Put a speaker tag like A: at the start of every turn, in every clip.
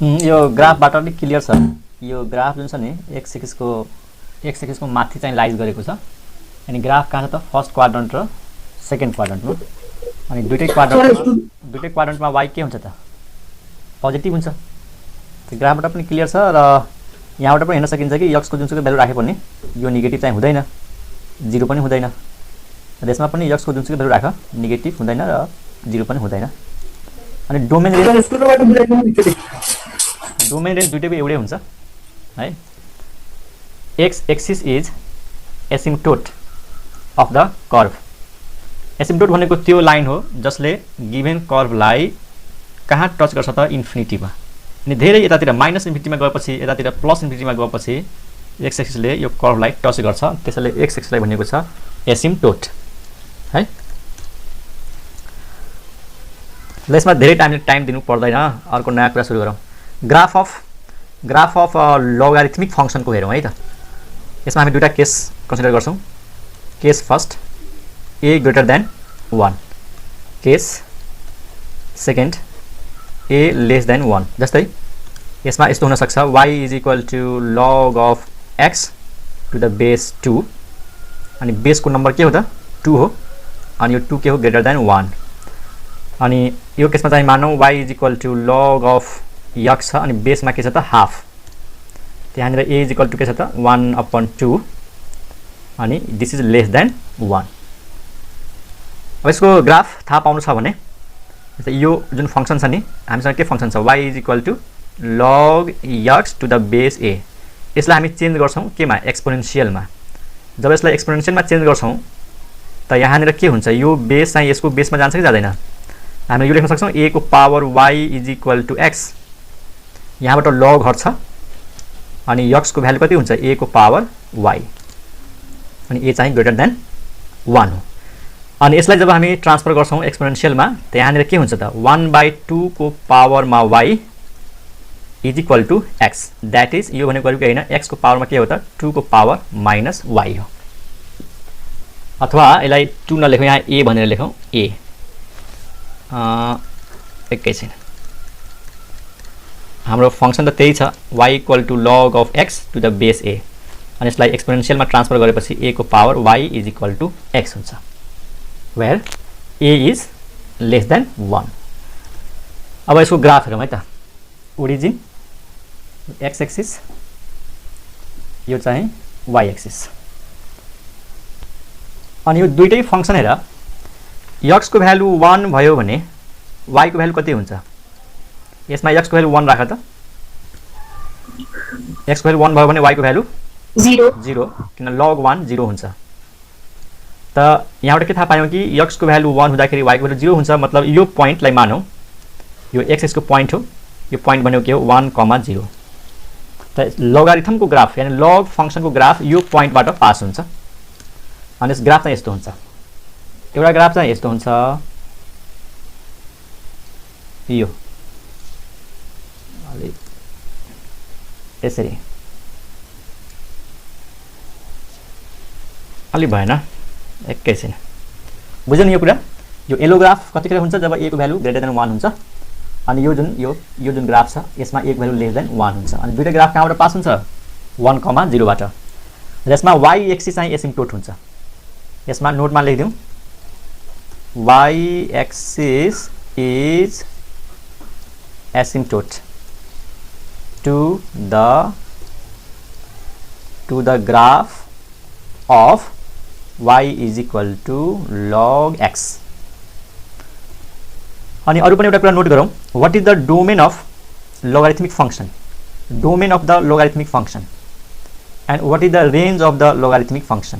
A: यो ग्राफबाट नि क्लियर छ। यो ग्राफ जुन छ नि एक्स एक्सिसको माथि चाहिँ लाइज गरेको छ। अनि ग्राफ कहाँ छ त फर्स्ट क्वाड्रन्ट र सेकेन्ड क्वाड्रन्टमा। अनि दुईटै क्वाड्रन्टमा वाइ के हुन्छ त पोजिटिभ हुन्छ। त्यो ग्राफबाट पनि क्लियर छ र यहाँबाट पनि हेर्न सकिन्छ कि यक्सको जुनसुकै भ्यालु राखे पनि यो नेगेटिभ चाहिँ हुँदैन, जिरो पनि हुँदैन। र यसमा पनि यक्सको जुनसुकै भ्यालु राख नेगेटिभ हुँदैन र जिरो पनि हुँदैन। अनि डोमेन रेन्ज दुईटैको एउटै हुन्छ है। X axis is asymptote of the curve. Asymptote भनेको त्यो लाइन हो जसले गिभेन कर्भलाई कहाँ टच गर्छ त इन्फिनिटीमा। अनि धेरै यतातिर माइनस इन्फिनिटीमा गएपछि यतातिर प्लस इन्फिनिटीमा गएपछि एक्स एक्सिसले यो कर्भलाई टच गर्छ, त्यसैले एक्स एक्सिसलाई भनेको छ एसिम्प्टोट है। ल यसमा धेरै टाइम दिनु पर्दैन, अर्को नयाँ कुरा सुरु गरौँ। ग्राफ अफ लोगारिथमिक फङ्सनको हेरौँ है त। यसमा हामी दुईटा केस कन्सिडर गर्छौँ। Case first a greater than 1, case second a less than 1। जस्तै यसमा यस्तो हुनसक्छ y is equal to log of x to the base 2। अनि बेसको नम्बर के हो त 2 हो, अनि यो 2 के हो ग्रेटर देन 1। अनि यो केसमा चाहिँ मानौँ y is equal to log of x छ, अनि बेसमा के छ त हाफ। त्यहाँनिर a इज इक्वल टु के छ त 1/2, अनि दिस इज लेस देन 1। अब यसको ग्राफ थाहा पाउनु छ भने यो जुन फङ्सन छ नि हामीसँग के फङ्सन छ y is equal to log x to the base a। यसलाई हामी चेन्ज गर्छौँ केमा एक्सपोनेन्सियलमा। जब यसलाई एक्सपोनेन्सियलमा चेन्ज गर्छौँ त यहाँनिर के हुन्छ यो बेस चाहिँ यसको बेसमा जान्छ कि जाँदैन। हामीले यो लेख्न सक्छौँ a को power y is equal to x. यहाँबाट लग हट्छ अनि यक्सको भ्यालु कति हुन्छ a को पावर y, अनि a चाहिँ ग्रेटर देन 1 हो। अनि यसलाई जब हामी ट्रान्सफर गर्छौँ एक्सपोनेन्सियलमा त यहाँनिर के हुन्छ त 1/2 को पावरमा y is equal to x. That is यो भनेको अरू केही होइन, एक्स को पावरमा के हो त 2 को पावर माइनस y हो। अथवा यसलाई 2 नलेखौँ, यहाँ a भनेर लेखौँ a। एकैछिन, हाम्रो फङ्सन त त्यही छ y equal to log of x to the base a। अनि यसलाई एक्सपोनेन्सियलमा ट्रान्सफर गरेपछि a को power y is equal to x हुन्छ, where a is less than 1। अब यसको ग्राफ हेरौँ है त। ओरिजिन एक्स एक्सिस, यो चाहिँ वाइ एक्सिस। अनि यो दुईटै फङ्सन हेर, यक्सको भ्यालु 1 भयो भने वाइको भ्यालु कति हुन्छ। यसमा एक्सको भ्यालु 1 राख त। एक्सको भ्यालु 1 भयो भने वाइको भ्यालु 0, किन लग 1 0 हुन्छ। त यहाँबाट के थाहा पायौँ कि यक्सको भ्यालु 1 हुँदाखेरि वाइको भ्यालु 0 हुन्छ। मतलब यो पोइन्टलाई मानौँ यो एक्स एक्सको पोइन्ट हो, यो पोइन्ट भनेको के हो 1,0। त लोगारिथमको ग्राफ यानि लग फङ्सनको ग्राफ यो पोइन्टबाट पास हुन्छ। अनि यस ग्राफ चाहिँ यस्तो हुन्छ, एउटा ग्राफ चाहिँ यस्तो हुन्छ यो अलि यसरी, अलि भएन एकैछिन बुझ्नु यो कुरा। यो येलो ग्राफ कतिखेर हुन्छ जब a को भ्यालु ग्रेटर देन 1 हुन्छ। अनि यो जुन ग्राफ छ यसमा a को भ्यालु लेस देन 1 हुन्छ। अनि दुईटा ग्राफ कहाँबाट पास हुन्छ 1,0बाट। र यसमा y एक्सिस चाहिँ एसिम्प्टोट हुन्छ। यसमा नोटमा लेखिदिउँ y axis is asymptote to the graph of y is equal to log x। अनि अरू पनि एउटा कुरा नोट गरौँ, what is the domain of logarithmic function, domain of the logarithmic function and what is the range of the logarithmic function.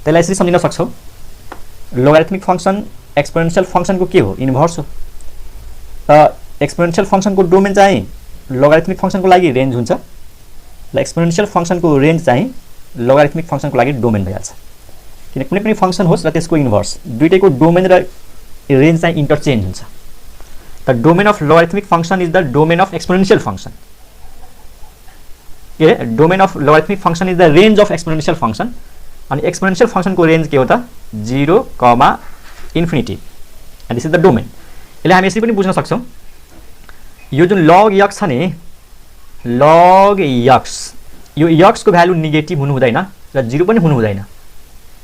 A: त्यसलाई यसरी सम्झिन सक्छौ, logarithmic function exponential function को के हो इन्भर्स हो। त एक्सपोनेन्शियल फंक्शन को डोमेन चाहिँ लोगारिथमिक फंक्शन को लागि रेंज हुन्छ, ल एक्सपोनेन्शियल फंक्शन को रेंज चाहिँ लोगारिथमिक फंक्शन को लागि डोमेन भइहाल्छ। किन कुनै पनि फंक्शन होस् र त्यसको इन्भर्स दुईटैको डोमेन र रेंज चाहिँ इंटरचेंज हुन्छ। The domain of logarithmic function is the domain of exponential function. के domain of logarithmic function is the range of exponential function. अनि एक्सपोनेन्शियल फंक्शन को रेंज के हो त 0, infinity, and this is the domain. यसले हामी यसरी पनि बुझ्न सक्छौं, यो जुन log x छ नि log x यो x को भ्यालु नेगेटिभ हुनु हुँदैन र 0 पनि हुनु हुँदैन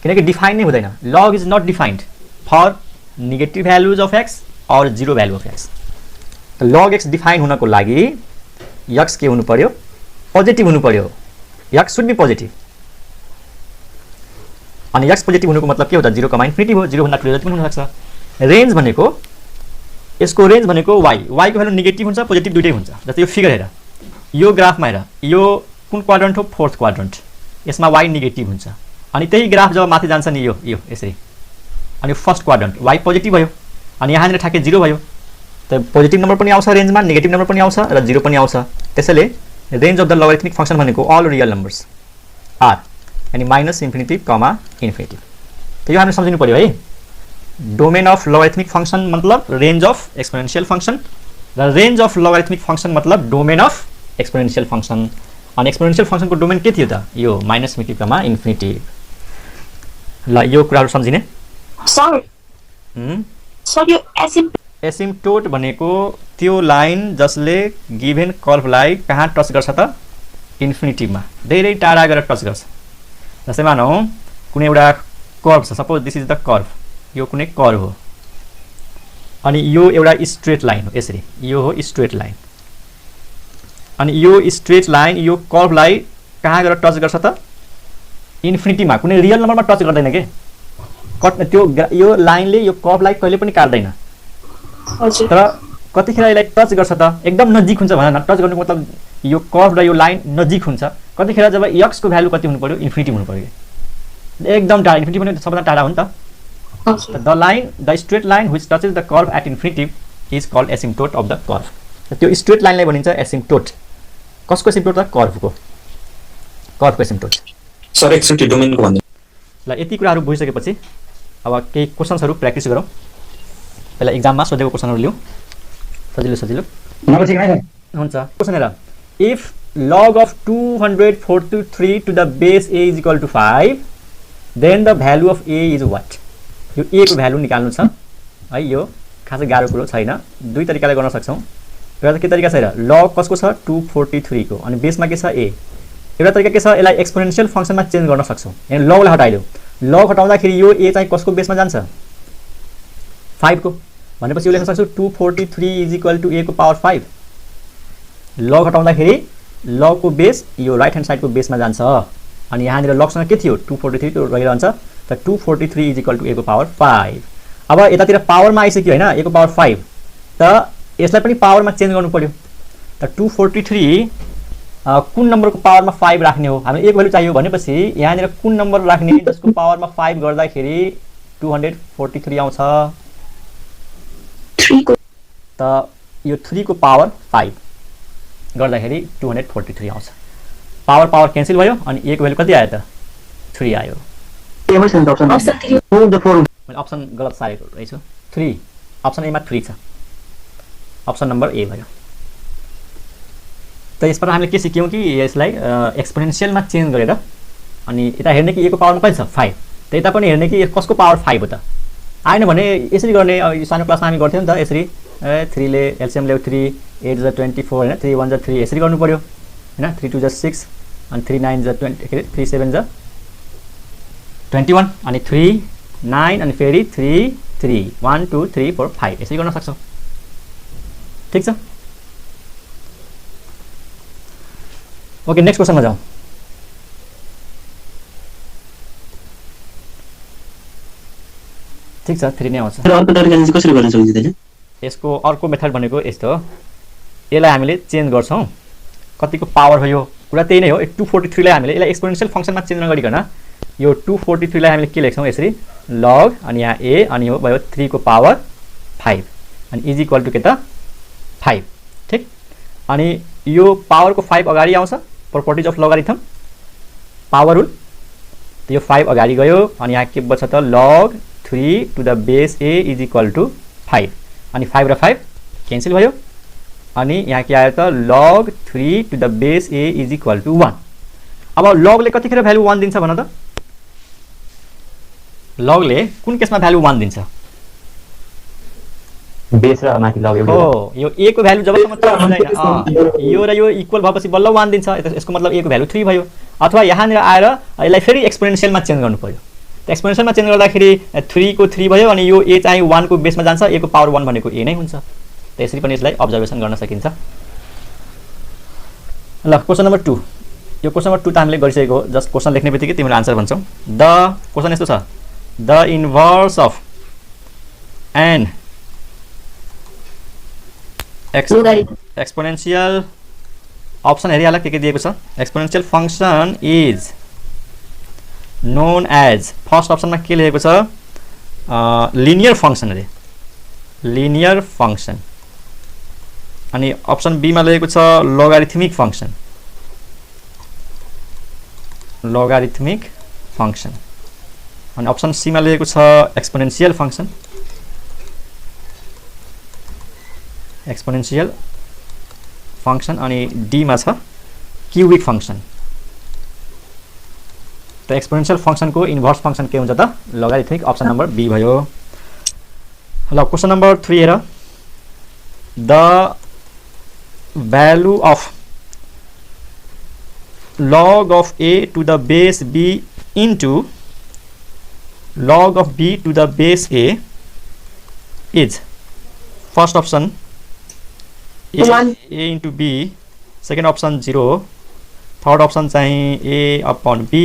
A: किनकि डिफाइन नै हुँदैन log is not defined for negative values of x or 0 value of x त log x डिफाइन हुनको लागि x के हुनु पर्यो पोजिटिभ हुनु पर्यो x शुड बी पोजिटिभ अनि x पोजिटिभ हुनुको मतलब के हो त 0 कमा इन्फिनिटी हो 0 भन्दा ठुलो जति पनि हुन सक्छ रेन्ज भनेको यसको रेन्ज भनेको y y को भ्यालु नेगेटिभ हुन्छ पोजिटिभ दुईटै हुन्छ जस्तै यो फिगर हेर यो ग्राफमा हेर यो कुन क्वाड्रन्ट हो फोर्थ क्वाड्रन्ट यसमा y नेगेटिभ हुन्छ अनि त्यही ग्राफ जब माथि जान्छ नि यो यसरी अनि फर्स्ट क्वाड्रन्ट y पोजिटिभ भयो अनि यहाँनिर ठ्याक्कै 0 भयो त पोजिटिभ नम्बर पनि आउँछ रेन्जमा नेगेटिभ नम्बर पनि आउँछ र 0 पनि आउँछ त्यसैले range of the logarithmic function भनेको अल रियल नम्बर्स आर यानी माइनस इन्फिनिटी कमा इन्फिनिटी त यो हामीले सम्झिनु पर्यो है डोमेन अफ लोगरिथमिक फंक्शन मतलब रेन्ज अफ एक्सपोनेन्शियल फंक्शन र रेन्ज अफ लोगरिथमिक फंक्शन मतलब डोमेन अफ एक्सपोनेन्शियल फंक्शन अनि एक्सपोनेन्शियल फंक्शन को डोमेन के थियो त यो माइनस इन्फिनिटी कमा इन्फिनिटी ल यो कुराहरु सम्झिने
B: सर सर यो
A: एसिम्प्टोट भनेको त्यो लाइन जसले गिभन कर्भलाई कहाँ टच गर्छ त इन्फिनिटीमा धेरै टाढा गएर टच गर्छ जस्तै मानौ कुनै एउटा कर्भ छ suppose this is the curve यो कुनै कर्भ हो अनि यो एउटा स्ट्रेट लाइन हो यसरी यो हो स्ट्रेट लाइन अनि यो स्ट्रेट लाइन यो कर्भलाई कहाँ गएर टच गर्छ त इन्फिनिटीमा कुनै रियल नम्बरमा टच गर्दैन के त्यो यो लाइनले यो कर्भलाई कहिले पनि काट्दैन तर कतिखेर यसलाई टच गर्छ त एकदम नजिक हुन्छ भन न टच गर्नुको मतलब यो कर्भ र यो लाइन नजिक हुन्छ कतिखेर जब x को भ्यालु कति हुनु पर्यो इन्फिनिटी हुनु पर्यो एकदम टाढा इन्फिनिटी पनि सबभन्दा टाढा हो नि त the line the straight line which touches the curve at infinity is called asymptote of the curve त्यो स्ट्रेट लाइनलाई भनिन्छ एसिम्प्टोट कसको एसिम्प्टोट त कर्भको एसिम्प्टोट
C: सर एकचोटि डोमेनको भन्नु
A: ल यति कुराहरु बुझिसकेपछि अब केही क्वेशन्सहरु प्र्याक्टिस गरौँ पहिला एक्जाममा सोधेको क्वेशनहरु लियौँ सजिलो हुन्छ क्वेशन हेर if log of 243 to the base a is equal to 5 then the value of a is what यो a को भ्यालु निकाल्नु छ है यो खासै गाह्रो कुरो छैन दुई तरिकाले गर्न सक्छौं एउटा के तरिका छ हेर log कसको छ 243 को अनि बेसमा के छ a एउटा तरिका के छ यसलाई एक्सपोनेन्शियल फंक्शनमा चेन्ज गर्न सक्छौं यहाँ log लाई हटाइदियो log हटाउँदाखेरि यो a चाहिँ कसको बेसमा जान्छ 5 को भनेपछि यो लेख्न सक्छु 243 is equal to a को पावर 5 log हटाउँदाखेरि log को बेस यो राइट ह्यान्ड साइड को बेसमा जान्छ अनि यहाँनिर log सँग के थियो 243 तो रहिरहन्छ त 243 is equal to a को पावर 5 अब यतातिर पावरमा आइसक्यो हैन a को पावर 5 त यसलाई पनि पावरमा चेन्ज गर्नु पर्यो त 243 कुन नम्बरको पावरमा 5 राख्ने हो हामी एक भ्यालु चाहियो भनेपछि यहाँनिर कुन नम्बर राख्ने जसको पावरमा 5 गर्दाखेरि 243 आउँछ
B: 3 को
A: त यो 3 को पावर 5 गर्दाखेरि 243 आउँछ पावर पावर क्यान्सल भयो अनि a को भ्यालु कति आयो त 3 आयो मैले अप्सन गलत सारेको रहेछु 3 अप्सन ए मा 3 छ अप्सन नम्बर ए भयो त यसबाट हामीले के सिक्यौं कि यसलाई एक्सपोनेन्शियलमा चेन्ज गरेर अनि यता हेर्ने कि a को पावरमा कति छ 5 त यता पनि हेर्ने कि कसको पावर 5 हो त आएन भने यसरी गर्ने सानो क्लासमा हामी गर्थ्यौं नि त यसरी 3 ले एलसीएम ल्याउ 3 8 ज 24 हैन 3 1 ज 3 यसरी गर्नु पर्यो हैन 3 2 ज 6 अनि 3 9 ज 20 के 3 7 ज 21 अनि 3 9 अनि फेरि 3 3 1 2 3 4 5 यसरी गर्न सक्छौ ठीक छ ओके नेक्स्ट क्वेशनमा जाउँ ठीक छ 3 नै आउँछ
C: र अर्को तरिकाले चाहिँ कसरी गर्न सकिन्छ त
A: यसको अर्को मेथड भनेको यस्तो हो यसलाई हामीले चेन्ज गर्छौं कतिको पावर हो यो कुरा त्यही नै हो 243 लाई हामीले यसलाई एक्सपोनेन्शियल फंक्शनमा चेन्ज नगरिकन यो 243 लाई हामीले के लेख्छौं यसरी log अनि यहाँ a अनि यो भयो 3 को पावर 5 अनि इज इक्वल टु के त 5 ठीक अनि यो पावर को 5 अगाडि आउँछ properties of logarithm power rule यो 5 अगाडि गयो अनि यहाँ के बच्छ त log 3 to the base a is equal to 5 अनि 5 र 5 क्यान्सल भयो अनि यहाँ के आयो त log 3 to the base a is equal to 1 अब log ले कतिखेर भ्यालु 1 दिन्छ भन त log ले कुन केसमा भ्यालु 1 दिन्छ
C: बेस र माथि लग
A: हो यो a को भ्यालु जबसम्म 3 हुँदैन यो र यो इक्वल भएपछि बल्ल 1 दिन्छ यसको मतलब a को भ्यालु 3 भयो अथवा यहाँनिर आएर यसलाई फेरि एक्सपोनेन्शियलमा चेन्ज गर्नु पर्यो त एक्सपोनेन्शियलमा चेन्ज गर्दाखेरि 3 को 3 भयो अनि यो a चाहिँ 1 को बेसमा जान्छ a को पावर 1 भनेको a नै हुन्छ त यसरी पनि यसलाई अब्जर्भेसन गर्न सकिन्छ ल क्वेशन नम्बर 2 यो क्वेशन नम्बर 2 त हामीले गरिसकेको हो जस्ट क्वेशन लेख्ने बित्तिकै तिमीले आन्सर भन्छौ द क्वेशन यस्तो छ the inverse of an exponential option हेरिहाल के दिएको छ exponential function is known as first अप्सनमा के लेखेको छ लिनियर फंक्शन अरे लिनियर फंक्शन अनि अप्सन बी मा लेखेको छ लोगारिथमिक फंक्शन अनि अप्सन सी मा लेखेको छ एक्सपोनेन्शियल फंक्शन अनि डी मा छ क्यूबिक फंक्शन त एक्सपोनेन्शियल फंक्शन को इन्भर्स फंक्शन के हुन्छ त लोगारिथमिक अप्सन नम्बर बी भयो ल क्वेशन नम्बर 3 हेर the value of log of a to the base b into log of b to the base a is first option a into b second option 0 third option चाहिँ a upon b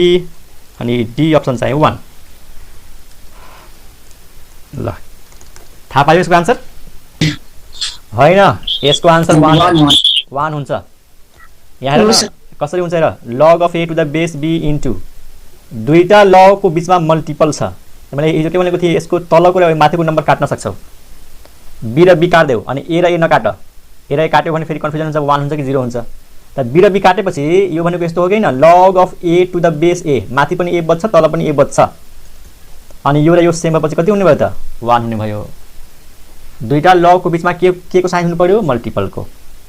A: अनि d option चाहिँ 1 ल थाहा पायो यसको answer हैन यसको answer 1 हुन्छ यहाँ कसरी हुन्छ र log of a to the base b into दुईटा log को बीचमा मल्टिपल छ मैले हिजो के भनेको थिए यसको तलको र माथिको नम्बर काट्न सक्छौ b र b काट देऊ अनि a र a नकाट a र a काट्यो भने फेरि कन्फ्युजन हुन्छ 1 हुन्छ कि 0 हुन्छ त b र b काटेपछि यो भनेको यस्तो हो कि हैन log of a to the base a माथि पनि a बच्छ तल पनि a बच्छ अनि यो र यो सेम भएपछि कति हुने भयो त 1 हुने भयो दुईटा log को बीचमा के को साइन हुनु पर्यो मल्टिपल को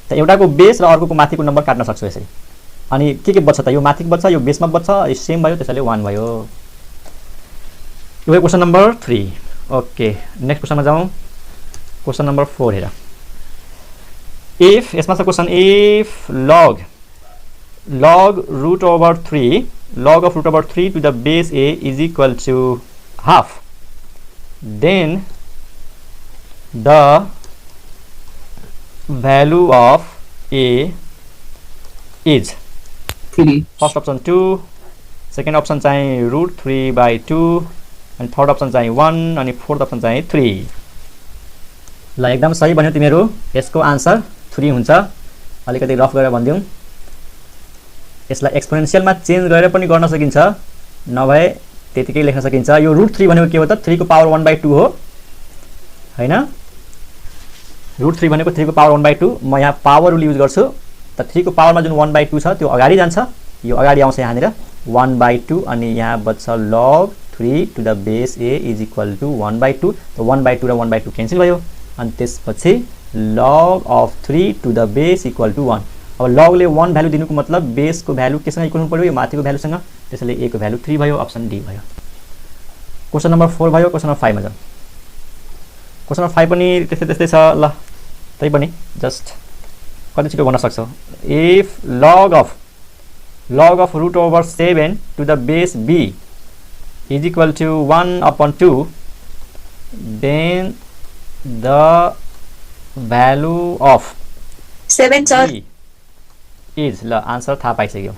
A: त एउटाको बेस र अर्कोको माथिको नम्बर काट्न सक्छौ यसरी अनि के बच्छ त यो माथिको बच्छ यो बेसमा बच्छ यो सेम भयो त्यसैले 1 भयो यो क्वेशन नम्बर 3 ओके नेक्स्ट क्वेशनमा जाउँ क्वेशन नम्बर 4 हेर इफ यसमा छ question if log root over 3 log of root over 3 to the base a is equal to half then the value of a is
B: 3
A: first option 2 second option चाहिँ root 3 by 2 अनि third option चाहिँ 1 अनि fourth option चाहिँ 3 ल एकदम सही भन्यो तिमीहरू यसको आन्सर 3 हुन्छ अलिकति रफ गरेर भन्दियौ यसलाई एक्सपोनेन्शियलमा चेन्ज गरेर पनि गर्न सकिन्छ नभए त्यतिकै लेख्न सकिन्छ यो root 3 भनेको के हो त 3 को पावर 1/2 हो हैन root 3 भनेको 3 को पावर 1/2 म यहाँ पावर रुल युज गर्छु त 3 को पावरमा जुन 1/2 छ त्यो अगाडि जान्छ यो अगाडि आउँछ यहाँनिर 1/2 अनि यहाँ बच्छ log 3 to the base a is equal to 1/2 त 1/2 र 1/2 क्यान्सल भयो अनि त्यसपछि log of 3 to the base equal to 1 अब log ले 1 भ्यालु दिनुको मतलब बेस को भ्यालु केसँग इक्वल हुनु पर्यो यो माथिको भ्यालुसँग त्यसैले a को भ्यालु 3 भयो अप्सन डी भयो क्वेशन नम्बर 4 भयो क्वेशन नम्बर 5 मा जाऊ क्वेशन नम्बर 5 पनि त्यस्तै छ ल तै पनि जस्ट कति छिटो गर्न सक्छौ if log of root over 7 to the base b is equal to 1/2 then the value of
B: 7 sir
A: b is ल आन्सर थाहा पाइसक्यो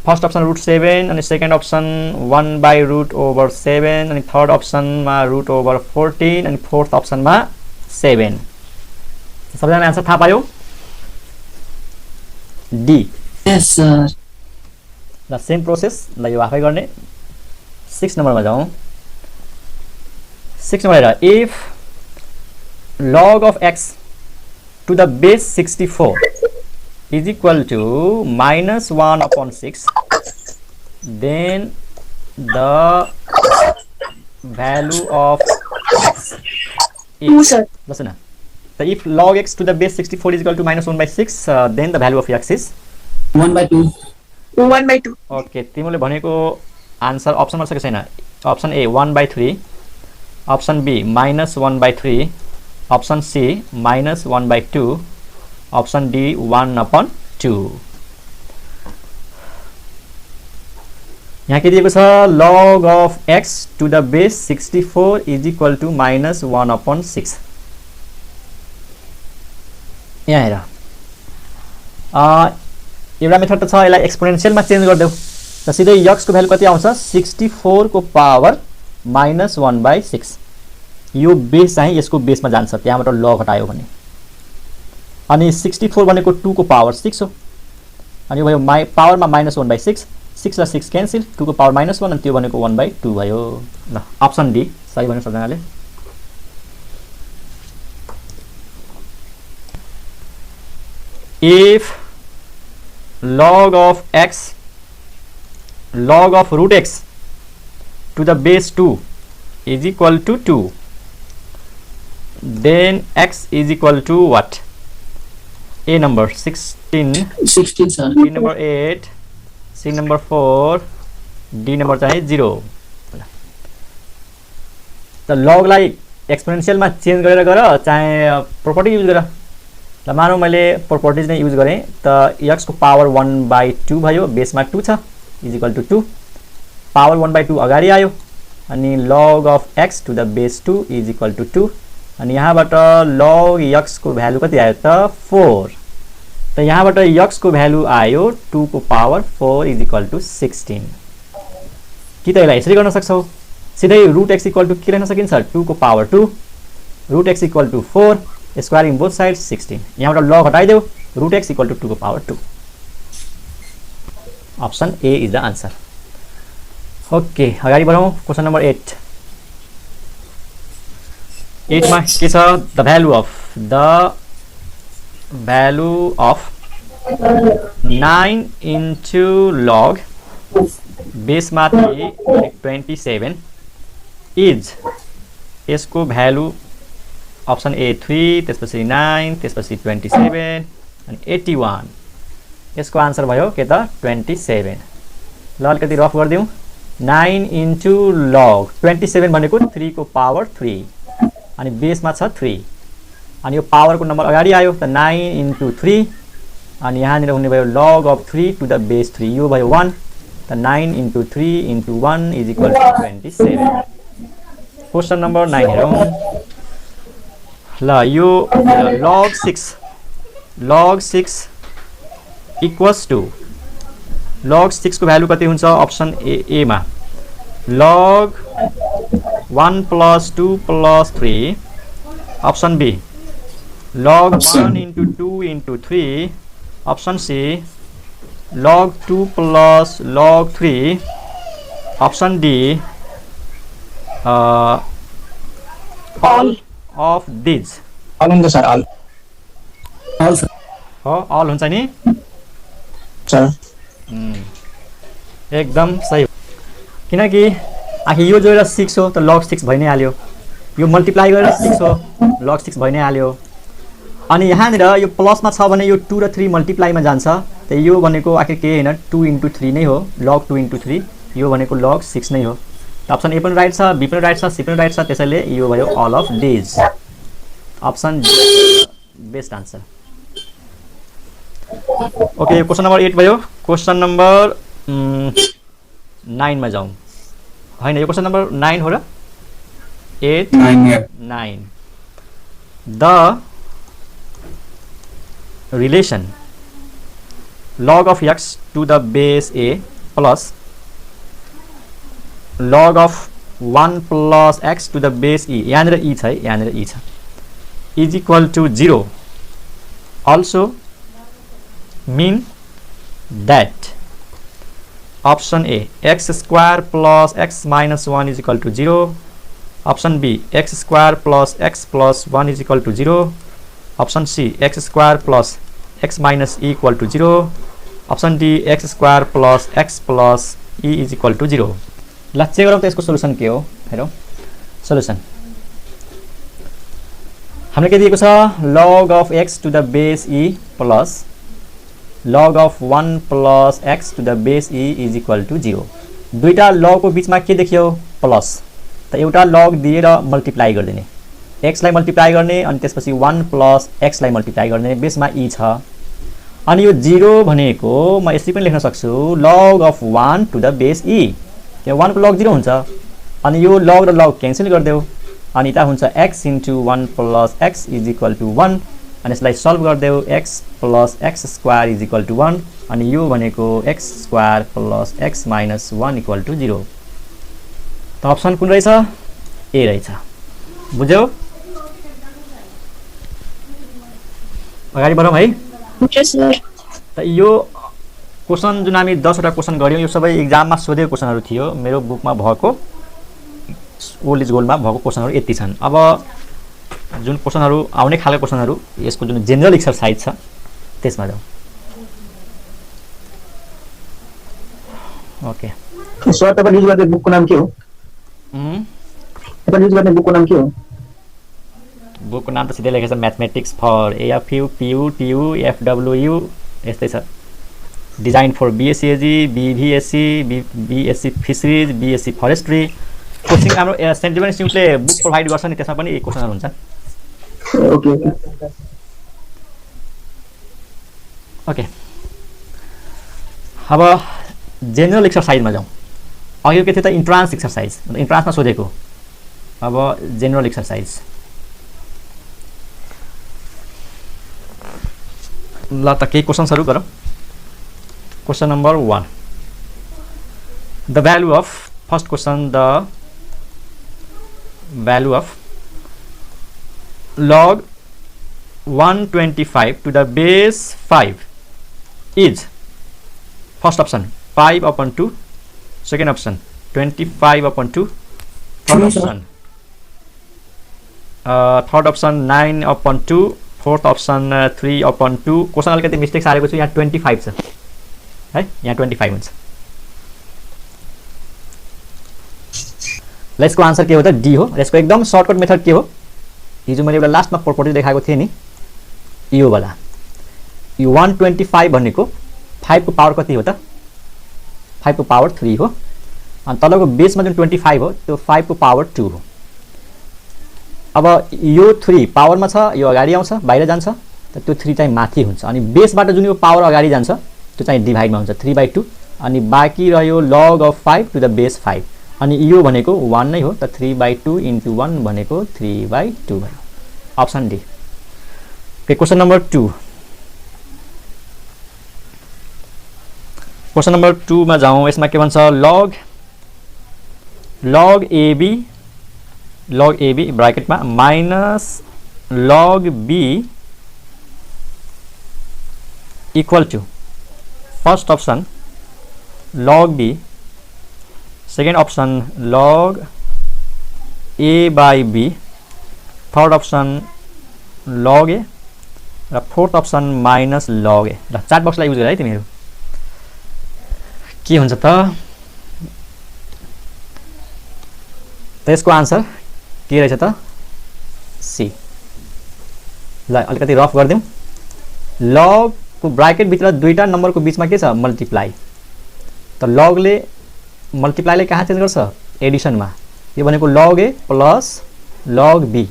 A: फर्स्ट अप्सन √7 अनि सेकेन्ड अप्सन 1/√7 अनि थर्ड अप्सनमा √14 अनि फोर्थ अप्सनमा 7 सबैजना आन्सर थाहा पायो डी
B: yes sir
A: ल सेम प्रोसेस ल यो आफै गर्ने 6 नम्बरमा जाउँ 6 नम्बर हेर if log of x to the base 64 is equal to -1/6 then the value of x is
B: 2 sir
A: listen so if log x to the base 64 is equal to -1/6 then the value of x is
C: 1/2
A: okay तिमीले भनेको answer अप्सनमा छ कि छैन option a 1/3 option b -1/3, option c -1/2, option d 1/2। यहाँ के दिएको छ log of x to the base 64 is equal to -1/6। यहाँ हेर एउटा मेथड त छ, यसलाई एक्सपोनेन्शियलमा चेन्ज गरिदेऊ त सिधै x को भ्यालु कति आउँछ 64 को पावर -1/6। यो बेस चाहिँ यसको बेसमा जान्छ, त्यहाँबाट लग हटायो भने। अनि 64 भनेको 2 को पावर 6 हो, अनि यो भयो पावरमा -1/6, 6 र 6 क्यान्सल, 2 को पावर -1 अनि त्यो भनेको 1/2 भयो। ल अप्सन डी सही भन्नु सबजनाले। If log of x log of root x to the base 2 is equal to 2, then x is equal to what? A number 16,
B: 16 sir.
A: B number 8, C number 4, D number चाहिँ 0। त लगलाई एक्सपोनेन्शियलमा change गरेर गर चाहे property use गर। ल मानौँ मैले properties नै युज गरेँ त x को पावर 1/2 भयो, बेसमा 2 छ, इज इक्वल टु 2, पावर 1/2 अगाडि आयो, अनि log of x to the base 2 is equal to 2, अनि यहाँबाट log x को भ्यालु कति आयो त 4, त यहाँबाट x को भ्यालु आयो 2 को पावर 4 इज इक्वल टु 16। कि त यसलाई यसरी गर्न सक्छौ, सिधै रुट x इक्वल टु के लेख्न सकिन्छ 2 को power 2, root x equal to 4, squaring both side 16, यहाँबाट लग हटाइदेऊ, रुट x इक्वल टु 2 को power 2। Option A is the answer. Okay अगाडि बढौँ, क्वेसन नम्बर 8। 8 मा के छ, the value of 9 into log बेसमा 27 इज, यसको भ्यालु अप्सन ए 3, त्यसपछि 9, त्यसपछि 27 अनि 81, यसको आन्सर भयो के त 27। ल अलिकति रफ गरिदिउँ, 9 इन्टु लग 27 भनेको 3 को पावर 3 अनि बेसमा छ 3, अनि यो पावरको नम्बर अगाडि आयो त 9 इन्टु 3, अनि यहाँनिर हुने भयो log of 3 to the base 3, यो भयो 1, त 9 into 3 into 1 is equal to 27। Question number 9 हेरौँ। ल यो log 6 इक्वल्स टु log 6 को भ्यालु कति हुन्छ, अप्सन ए मा log 1 + 2 + 3, option b log 1 into 2 into 3, option c log 2 + log 3, option d all of these।
C: All हुन्छ सर, all
B: sir.
A: हो all हुन्छ नि
C: सर।
A: एकदम सही, किनकि आखिर यो जोडेर 6 हो त log 6 भइ नै हाल्यो, यो मल्टिप्लाई गरेर 6 हो log 6 भइ नै हाल्यो, अनि यहाँनिर यो प्लसमा छ भने यो 2 र 3 मल्टिप्लाईमा जान्छ, त यो भनेको आखिर के हैन 2 इन्टु 3 नै हो, log 2 इन्टु 3, यो भनेको log 6 नै हो। त अप्सन ए पनि राइट छ, बी पनि राइट छ, सी पनि राइट छ, त्यसैले यो भयो all of these. Option best answer. Okay question number 8 भयो। क्वेसन नम्बर 9 मा जाउँ, हैन यो क्वेसन नम्बर 9 हो र 8 9 the relation log of x to the base a plus log of 1 plus x to the base e, यहाँनिर e छ है, यहाँनिर e छ, is equal to 0 also mean that option A x square plus x minus 1 is equal to 0, option B x square plus x plus 1 is equal to 0, option C x square plus x minus e equal to 0, option D x square plus x plus e is equal to 0। ल check गरौँ त यसको solution के हो, हेरौँ solution. हामीले के दिएको छ, log of x to the base e plus log of 1 plus x to the base e is equal to 0। दुईटा log को बीचमा के देखियो प्लस, त त एउटा लग दिएर मल्टिप्लाई गरिदिने, एक्सलाई मल्टिप्लाई गर्ने अनि त्यसपछि 1 प्लस एक्सलाई मल्टिप्लाई गर्ने, बेसमा ई छ। अनि यो 0 भनेको म यसरी पनि लेख्न सक्छु log of 1 to the base E, यो 1 को लग 0 हुन्छ अनि यो लग र लग क्यान्सल गरिदेऊ अनि यता हुन्छ x into 1 plus x is equal to 1 अनि यसलाई सल्भ गरिदेऊ x plus x square is equal to 1 अनि यो भनेको x स्क्वायर plus x minus 1 equal to 0। त अप्सन कुन रहेछ? ए रहेछ। बुझ्यौ? अगाडि बढौँ है। त यो क्वेसन जुन हामी 10 वटा क्वेसन गऱ्यौँ यो सबै एक्जाममा सोधेको क्वेसनहरू थियो। मेरो बुकमा भएको ओल्ड इज गोल्डमा भएको क्वेसनहरू यति छन्। अब जुन क्वेसनहरू आउने खालको क्वेसनहरू यसको जुन जेनरल एक्सरसाइज छ त्यसमा जाउँ। ओके
C: सर तपाईँ युज गर्ने बुकको नाम के हो? तपाईँ युज गर्ने बुकको नाम के हो?
A: बुकको नाम त सिधै लेखेको छ mathematics for AFU PU TU FW यस्तै छ। Design for BSc BVSc BSc fisheries BSc forestry coaching हाम्रो सेन्ट जेभियर इन्स्टिट्युटले बुक प्रोभाइड गर्छ नि, त्यसमा पनि यी क्वेसनहरू हुन्छ।
C: ओके
A: ओके अब जेनरल एक्सरसाइजमा जाउँ। अघि के थियो त इन्ट्रान्स एक्सरसाइज, इन्ट्रान्समा सोधेको। अब जेनरल एक्सरसाइज ल त केही क्वेसन्सहरू गरौँ। Question number 1 the value of first question the value of log 125 to the base 5 is first option 5/2, second option 25/2, third option 9/2, fourth option 3/2। Question अलिकति मिस्टेक सारेको छु, यहाँ 25 छ है, यहाँ 25 हुन्छ। ल यसको आन्सर के हो त? डी हो। यसको एकदम सर्टकट मेथड के हो? हिजो मैले एउटा लास्टमा प्रपर्टी देखाएको थिएँ नि यो वाला। यो 125 भनेको 5 को पावर कति हो त? 5 को पावर 3 हो अनि तलको बेसमा जुन 25 हो त्यो 5 को पावर 2 हो। अब यो 3 पावरमा छ, यो अगाडि आउँछ बाहिर जान्छ त त्यो 3 चाहिँ माथि हुन्छ अनि बेसबाट जुन यो पावर अगाडि जान्छ त्यो चाहिँ डिभाइडमा हुन्छ 3/2 अनि बाँकी रह्यो log of 5 to the base 5 अनि यो भनेको 1 नै हो त 3/2 into 1 भनेको 3/2 भयो। Option D. Question number 2 question number 2 मा जाउँ। यसमा के भन्छ log AB ब्राकेटमा minus log B equal to first option log B, second option log A by B, third option log A र fourth option minus log A। ल chart बक्सलाई use गर है तिमीहरु। के हुन्छ त? त्यसको आन्सर के रहेछ त? सी। ल अलिकति रफ गर्दियौं। log को ब्राकेट भित्र दुईटा नम्बरको बीचमा के छ? मल्टिप्लाई। त log ले मल्टिप्लाई ले कहाँ चेन्ज गर्छ? एडिसनमा। यो भनेको log A plus log B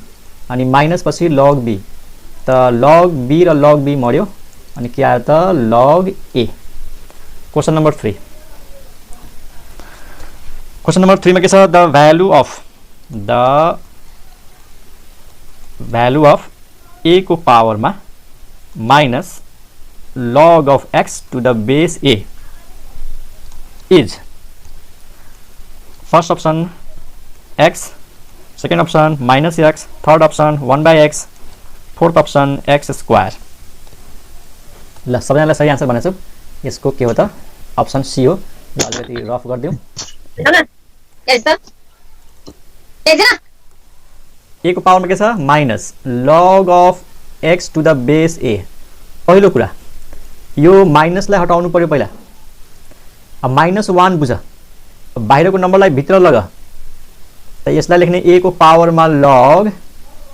A: अनि माइनस पछि log B। त log B र log B मर्यो अनि के आयो त? log A। Question number 3 question number 3 मा के छ? द भ्यालु अफ A को पावरमा minus log of x to the base A is first option x, second option minus x, third option 1/x, fourth option x square। ल सबैजनालाई सही answer भनेछु। यसको के हो त? अप्सन सी हो। ल अलिकति रफ गर्दियौ। A को पावरमा के छ? Minus log of x to the base A। पहिलो कुरा यो माइनसलाई हटाउनु पर्यो पहिला। अब -1 बुझ, बाहिरको नम्बरलाई भित्र लग त यसलाई लेख्ने A को पावरमा log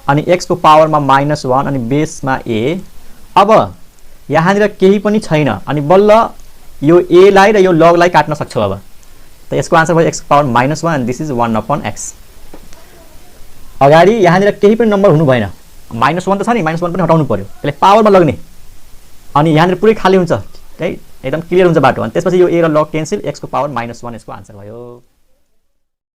A: अनि x को पावरमा -1 अनि बेसमा A। अब यहाँनिर केही पनि छैन अनि बल्ल यो A लाई र यो log लाई काट्न सक्छौ। अब त यसको आन्सर भयो x को power -1 and this is 1/x। अगाडि यहाँनिर केही पनि नम्बर हुनु भएन, -1 त छ नि, -1 पनि हटाउनु पर्यो, त्यसले पावरमा लग्ने, अनि यहाँनिर पुरै खाली हुन्छ है, एकदम क्लियर हुन्छ बाटो, अनि त्यसपछि यो a र log क्यान्सल, x को पावर -1 यसको आन्सर भयो।